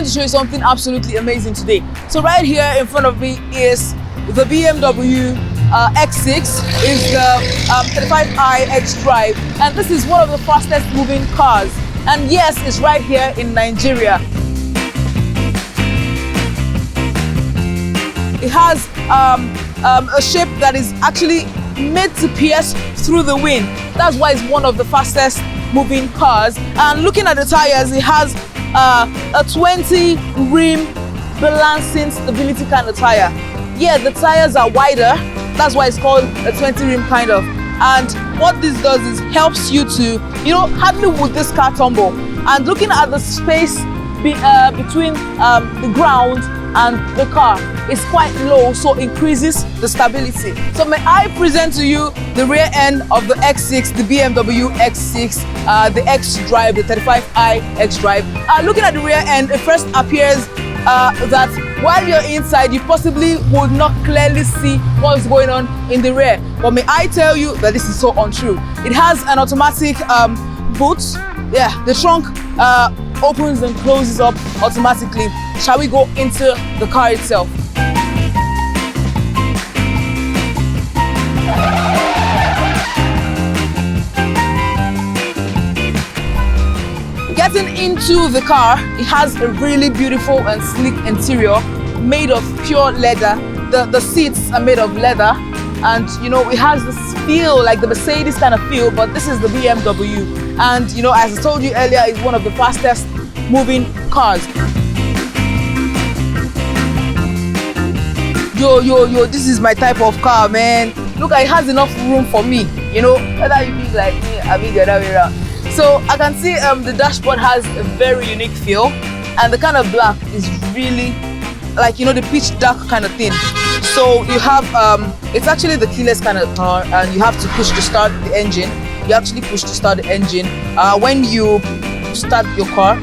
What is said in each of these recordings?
going to show you something absolutely amazing today. So right here in front of me is the BMW X6, is the 35i XDRIVE, and this is one of the fastest moving cars. And yes, it's right here in Nigeria. It has a shape that is actually made to pierce through the wind. That's why it's one of the fastest moving cars. And looking at the tires, it has a 20 rim balancing stability kind of tire. Yeah, the tires are wider. That's why it's called a 20 rim kind of. And what this does is helps you to, hardly would this car tumble. And looking at the space between the ground and the car is quite low, so increases the stability. So may I present to you the rear end of the X6, the BMW X6, the XDRIVE, the 35i XDRIVE. Looking at the rear end, it first appears that while you're inside, you possibly would not clearly see what's going on in the rear. But may I tell you that this is so untrue. It has an automatic boot. Yeah, the trunk opens and closes up automatically. Shall we go into the car itself? Getting into the car, it has a really beautiful and sleek interior made of pure leather. The seats are made of leather, and it has this feel like the Mercedes kind of feel, but this is the BMW. And as I told you earlier, it's one of the fastest moving cars. Yo, this is my type of car, man. Look, it has enough room for me, whether you be like me, I be the other way around. So I can see the dashboard has a very unique feel, and the kind of black is really like, the pitch dark kind of thing. So you have, it's actually the keyless kind of car, and you have to push to start the engine. You actually push to start the engine. When you start your car,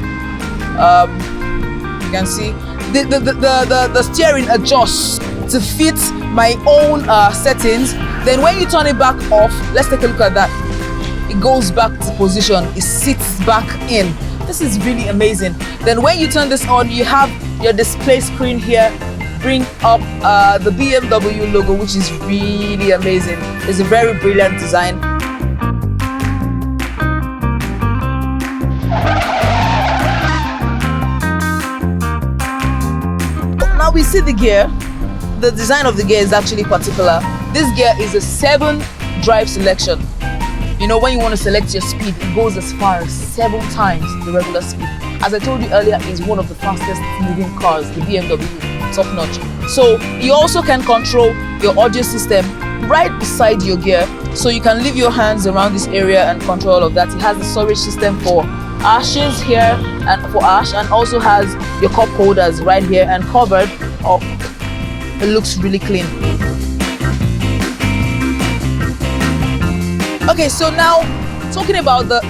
you can see the steering adjusts to fit my own settings. Then when you turn it back off, let's take a look at that. It goes back to position, it sits back in. This is really amazing. Then when you turn this on, you have your display screen here, bring up the BMW logo, which is really amazing. It's a very brilliant design. Now we see the gear. The design of the gear is actually particular. This gear is a 7 drive selection. When you want to select your speed, it goes as far as 7 times the regular speed. As I told you earlier, it's one of the fastest moving cars, the BMW, top notch. So you also can control your audio system right beside your gear. So you can leave your hands around this area and control all of that. It has a storage system for ashes here and for ash, and also has your cup holders right here and covered up. It looks really clean. Okay, so now talking about the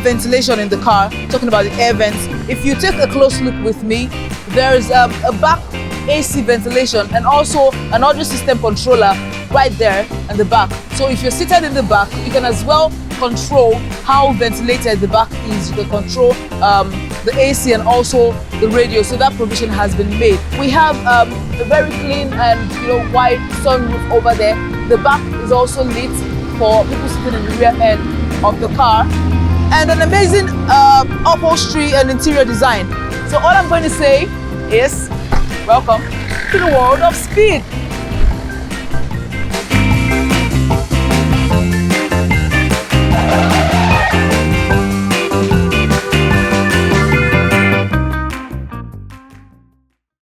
ventilation in the car, talking about the air vents. If you take a close look with me, there's a back AC ventilation and also an audio system controller right there in the back. So if you're seated in the back, you can as well control how ventilated the back is. You can control the AC and also the radio. So that provision has been made. We have a very clean and wide sunroof over there. The back is also lit for people sitting in the rear end of the car, and an amazing upholstery and interior design. So all I'm going to say is welcome to the world of speed.